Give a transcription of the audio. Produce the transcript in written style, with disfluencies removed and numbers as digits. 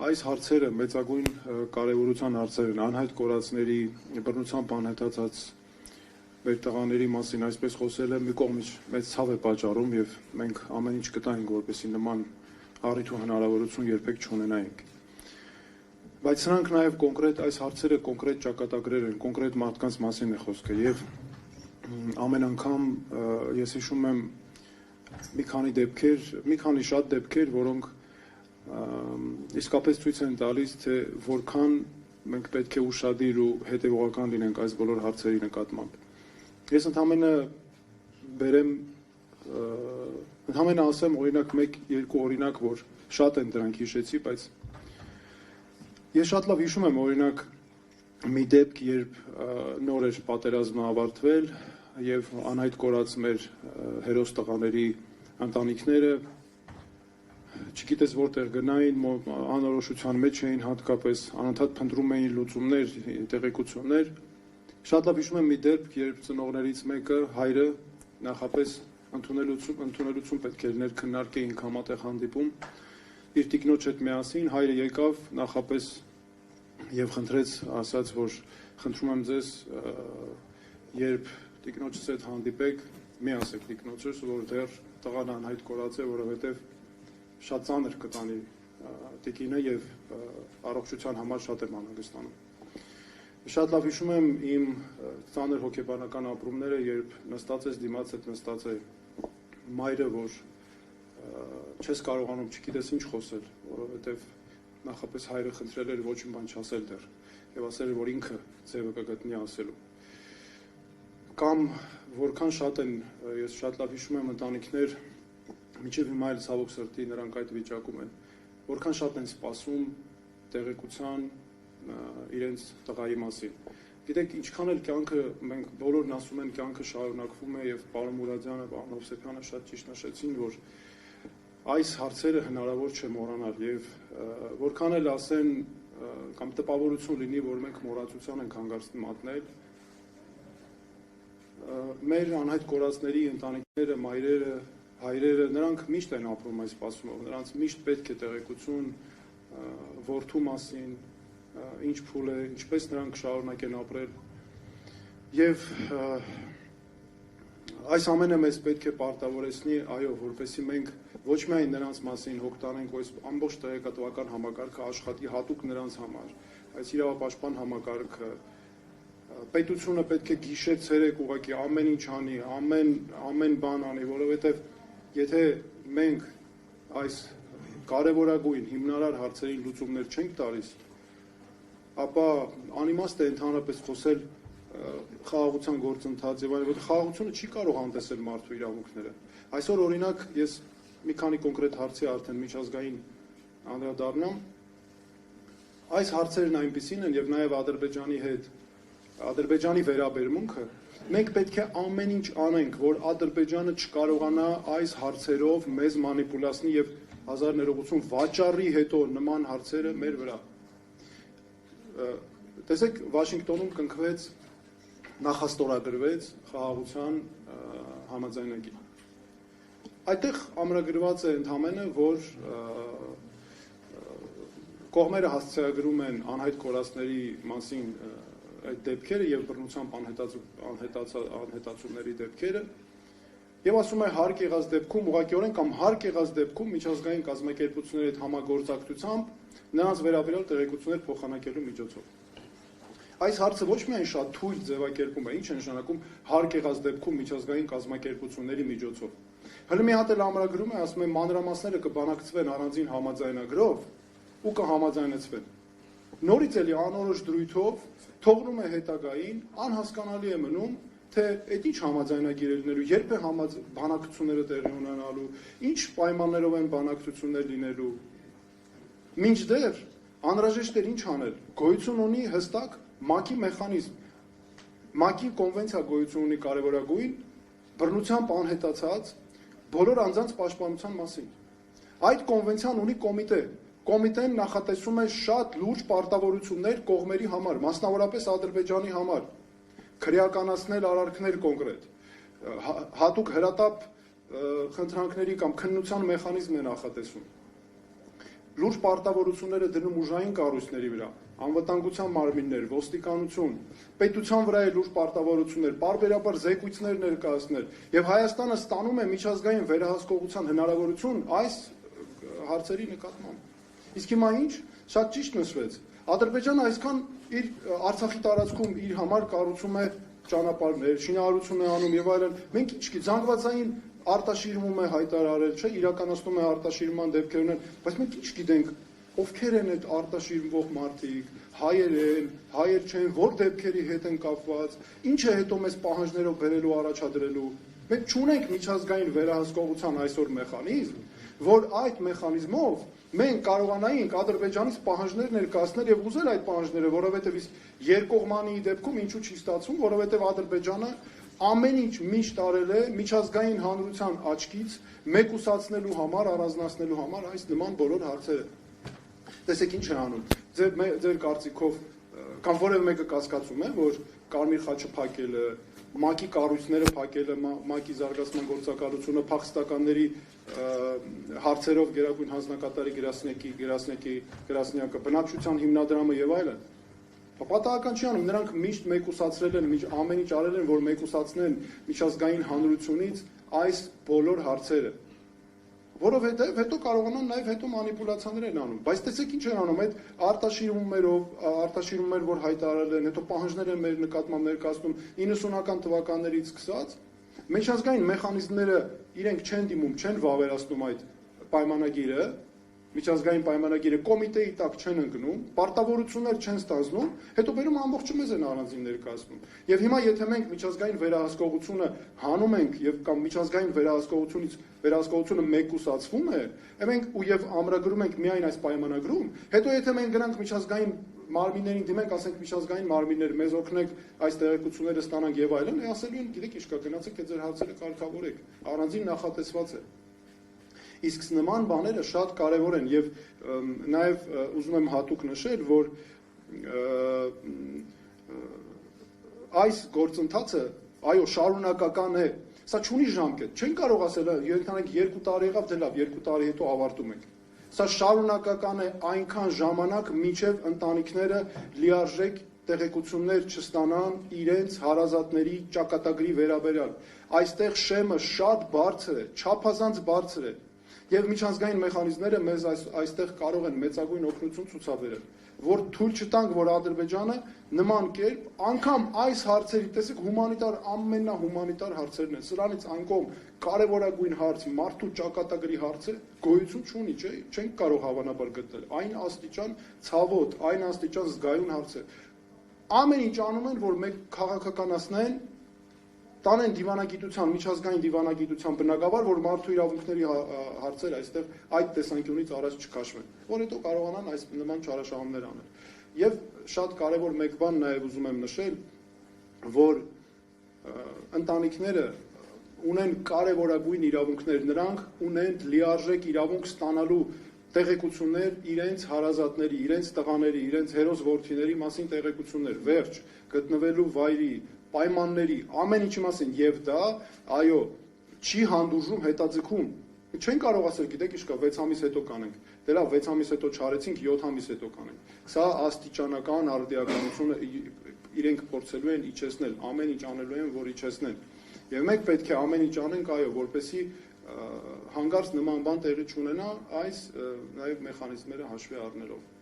Այս հարցերը մեծագույն կարևորության հարցեր են, անհայտ կորածների բռնությամբ անհետացած մեր տղաների մասին այսպես խոսելը մի կողմից մեծ ցավ է պատճառում եւ մենք ամեն ինչ կտանք, որպեսզի նման առիթ ու հնարավորություն երբեք չունենայինք։ Բայց սրանք նաեւ կոնկրետ այս հարցերը կոնկրետ ճակատագրեր են, կոնկրետ մարդկանց մասին է խոսքը եւ ամեն անգամ ես հիշում եմ մի քանի շատ դեպքեր, որոնք իսկապես ցույց են տալիս, թե որքան մենք պետք է ուշադիր ու հետևողական լինենք այս բոլոր հարցերի նկատմամբ։ Ես ընդհանրապես ասեմ օրինակ 1-2 օրինակ, որ շատ են դրանք հիշեցի, բայց ես շատ լավ հիշում եմ օրինակ մի դեպք, երբ նոր էր պատերազմը ավարտվել եւ անհայտ կորած մեր հերոս տղաների ընտանիքները չգիտես որտեղ գնային, անորոշության մեջ էին, հատկապես անընդհատ փնտրում էին լուծումներ, տեղեկություններ։ Շատ լավ հիշում եմ մի դեպք, երբ ծնողներից մեկը, հայրը, նախապես ընդունելություն պետք է լիներ, քննարկեինք համատեղ հանդիպում, իր տիկնոջ հետ միասին, հայրը եկավ, նախապես եւ խնդրեց, ասաց, որ խնդրում եմ ձեզ, երբ տիկնոջս հետ հանդիպեք, մի ասեք տիկնոջս, որ դեռ տղան անհայտ կորած է, որովհետեւ շատ ծանր կտանի տիկինը եւ առողջության համար շատ եմ անհանգստանում։ Շատ լավ հիշում եմ իմ ծանր հոգեբանական ապրումները, երբ նստած ես դիմաց հետ նստած է մայրը, որ չես կարողանում, չգիտես ինչ խոսել, որովհետեւ նախապես հայրը խնդրել էր ոչ մի բան չասել դեռ եւ ասել էր, որ ինքը ձևը կգտնի ասելու։ Կամ որքան շատ են, ես շատ լավ հիշում եմ ընտանիքներ, մինչև հիմա էլ ցավոք սրտի նրանք այդ վիճակում են, որքան շատ են սպասում տեղեկության իրենց տղայի մասին։ Գիտեք, ինչքան էլ կյանքը մենք բոլորն ասում են կյանքը շարունակվում է եւ պարոն Մուրադյանը, պարոն Հովսեփյանը շատ ճիշտ նշեցին, որ այս հարցերը հնարավոր չէ մոռանալ եւ որքան էլ ասեն կամ տպավորություն լինի, որ մենք մոռացության ենք հանգարցնում մատնել, մեր անհայտ կորածների ընտանիքները, մայրերը, հայրերը, նրանք միշտ են ապրում այս սպասումով, նրանց միշտ պետք է տեղեկություն որդու մասին, ինչ փուլ է, ինչպես նրանք շարունակեն ապրել եւ այս ամենը մեզ պետք է պարտավորեցնի, այո, որպեսզի մենք ոչ միայն նրանց մասին հոգ տանենք, որ այս ամբողջ տեղեկատվական համակարգը աշխատի հատուկ նրանց համար, այս իրավապաշտպան համակարգը, պետությունը պետք է գիշեր-ցերեկ ուղղակի ամեն ինչ անի, ամեն բան անի, որովհետեւ եթե մենք այս կարևորագույն հիմնարար հարցերին լուծումներ չենք տալիս, ապա անիմաստ է ընդհանրապես խոսել խաղաղության գործընթաց եւ այլն, որտեղ խաղաղությունը չի կարող անտեսել մարդու իրավունքները։ Այսօր օրինակ ես մի քանի կոնկրետ հարցի արդեն միջազգային անդրադառնամ։ Այս հարցերն այնպիսին են եւ նաեւ Ադրբեջանի վերաբերմունքը, մենք պետք է ամեն ինչ անենք, որ Ադրբեջանը չկարողանա այս հարցերով մեզ մանիպուլացնի եւ 1000 ներողություն վաճառի հետո նման հարցերը մեր վրա։ Տեսեք, Վաշինգտոնում կնքվեց, նախաստորագրվեց խաղաղության համաձայնագիր։ Այդտեղ ամրագրված է ընդհանրապես, որ կողմերը հասցեագրում են անհայտ կորածների մասին այդ դեպքերը եւ բռնությամբ անհետացումների դեպքերը եւ ասում է հարկ եղած դեպքում ուղղակիորեն կամ հարկ եղած դեպքում միջազգային կազմակերպությունների հետ համագործակցությամբ նրանց վերաբերյալ տեղեկություններ փոխանակելու միջոցով։ Այս հարցը ոչ միայն շատ թույլ ձևակերպում է, ինչ է նշանակում հարկ եղած դեպքում միջազգային կազմակերպությունների միջոցով։ Հələ մի հատ էլ ամրագրում է, ասում է մանրամասները կբանակցվեն առանձին համաձայնագրով ու կհամաձայնեցվեն։ Նորից էլի անորոշ դրույթով թողնում է հետագային, անհասկանալի է մնում, թե այդ ինչ համաձայնագիր է լինելու, երբ է բանակցությունները տեղի ունենալու, ինչ պայմաններով են բանակցություններ լինելու։ Մինչդեռ անհրաժեշտ էր ինչ անել, գոյություն ունի հստակ ՄԱԿ-ի մեխանիզմ, ՄԱԿ-ի կոնվենցիա գոյություն ունի կարևորագույն բռնությամբ անհետացած բոլոր անձանց պաշտպանության մասին։ Այդ կոնվենցիան ունի կոմիտե։ Կոմիտեն նախատեսում է շատ լուրջ պարտավորություններ կողմերի համար, մասնավորապես Ադրբեջանի համար, քրեականացնել արարքներ կոնկրետ, հատուկ հրատապ խնդրանքների կամ քննության մեխանիզմ է նախատեսում։ լուրջ պարտավորություններ է դնում ուժային կառույցների վրա, անվտանգության մարմիններ, ոստիկանություն, պետության վրա է լուրջ պարտավորություններ, պարբերաբար զեկույցներ ներկայացնել, եւ Հայաստանը ստանում է միջազգային վերահսկողության հնարավորություն այս հարցերի նկատմամբ։ Իսկ հիմա ինչ, շատ ճիշտ նշվեց, Ադրբեջանը այսքան իր Արցախի տարածքում իր համար կառուցում է ճանապարհներ, շինարարություն է անում եւ այլն, մենք ինչ զանգվածային արտաշիրմում է հայտարարել, չէ, իրականացնում է արտաշիրման դեպքերն են, բայց մենք ինչ գիտենք, ովքեր են այդ արտաշիրմվող մարդիկ, հայեր են, հայեր չեն, որ դեպքերի հետ են կապված, ինչ է հետո մեզ պահանջներով բերելու առաջադրելու։ Մենք չունենք միջազգային վերահսկողության այսօր մեխանիզմ, որ այդ մեխանիզմով մենք կարողանայինք Ադրբեջանից պահանջներ ներկայացնել եւ ուզել այդ պահանջները, որովհետեւ իսկ երկկողմանի դեպքում ինչու չի ստացվում, որովհետեւ Ադրբեջանը ամեն ինչ միշտ արել է միջազգային հանրության աչքից մեկուսացնելու համար, առանձնացնելու համար այս նման բոլոր հարցերը։ Տեսեք ինչ է անում։ Ձեր կարծիքով կամ որևէ մեկը կասկածում է, որ Կարմիր խաչը փակելը, ՄԱԿ-ի կառույցները փակելը, ՄԱԿ-ի զարգացման գործակալությունը, փախստականների հարցերով Գերագույն հանձնակատարի գրասենյակը, բնակչության հիմնադրամը եւ այլն։ Պատահական չի անում, նրանք միշտ մեկուսացրել են, ամեն ինչ արել են, որ մեկուսացնեն միջազգային հանրությունից այս բոլոր հարցերը։ Որովհետև հետո կարողանան նաև հետո մանիպուլյացիաներ են անում։ Բայց տեսեք ինչ են անում, այդ արտաշիրումներ, որ հայտարարել են, հետո պահանջներ են մեր նկատմամբ ներկայացնում 90-ական թվականներից սկսած, միջազգային մեխանիզմները իրենք չեն դիմում, չեն վավերացնում այդ պայմանագիրը, միջազգային պայմանագիրը կոմիտեի տակ չեն ընկնում, պարտավորություններ չեն ստանձնում, հետո բերում ամբողջը մեզ են առանձին ներկայացնում։ Եվ հիմա եթե մենք միջազգային վերահսկողությունը հանում ենք եւ կամ միջազգային վերահսկողությունը մեկուսացվում է, մենք ու եւ ամրագրում ենք միայն այս պայմանագրում, հետո եթե մենք գնանք միջազգային մարմիններին դիմենք, ասենք միջազգային մարմիններ մեզ օգնեք այս տեղեկությունները ստանանք եւ այլն, ասելու են, գիտեք ինչ կա, գնացեք այդ ձեր հարցերը կարգավորեք, առանձին նախատեսված է։ Իսկ նման բաները շատ կարևոր են եւ նաեւ ուզում եմ հատուկ նշել, որ այս գործընթացը այո շարունակական է, սա չունի ժամկետ, չեն կարող ասել, երբեք 2 տարի եղավ, դե լավ, 2 տարի հետո ավարտում ենք։ Սա շարունակական է այնքան ժամանակ, մինչև ընտանիքները լիարժեք տեղեկություններ չստանան իրենց հարազատների ճակատագրի վերաբերյալ։ Այստեղ շեմը շատ բարձր է, չափազանց բարձր է։ Եվ միջազգային մեխանիզմները մեզ այստեղ կարող են մեծագույն օգնություն ցուցաբերել, որ թույլ չտանք, որ Ադրբեջանը նման կերպ անգամ այս հարցերի, տեսեք, հումանիտար ամենահումանիտար հարցերն են, սրանից այն կողմ կարևորագույն հարց, մարդու ճակատագրի հարցը գոյություն չունի, չէ, չենք կարող հավանաբար գտնել, այն աստիճան ցավոտ, այն աստիճան զգայուն հարց է։ Ամեն ինչ անում են, որ մեկ քաղաքականացնեն, տանեն դիվանագիտության, միջազգային դիվանագիտության բնագավառ, որ մարդու իրավունքների հարցեր այստեղ այդ տեսանկյունից առաջ չքաշվեն, որ հետո կարողանան այս նման չարաշահումներ անել։ Եվ շատ կարևոր մեկ բան նաև ուզում եմ նշել, որ ընտանիքները ունեն կարևորագույն իրավունքներ, նրանք ունեն լիարժեք իրավունք ստանալու տեղեկություններ իրենց հարազատների, իրենց տղաների, իրենց հերոս որդիների մասին տեղեկություններ, վերջ, գտնվելու վայրի, պայմանների, ամեն ինչի մասին, եւ դա, այո, չի հանդուրժում հետաձգում։ Չեն կարող ասել, գիտեք ինչ կա, 6 ամիս հետո կանենք։ Դե լավ, 6 ամիս հետո չարեցինք, 7 ամիս հետո կանենք։ Սա աստիճանական արդիականությունը իրենք փորձելու են իջեցնել, ամեն ինչ անելու են, որ իջեցնեն։ Եվ մենք պետք է ամեն ինչ անենք, այո, որպեսզի հանգարց նման բան տեղի չունենա այս նաև մեխանիզմները հաշվի առնելով։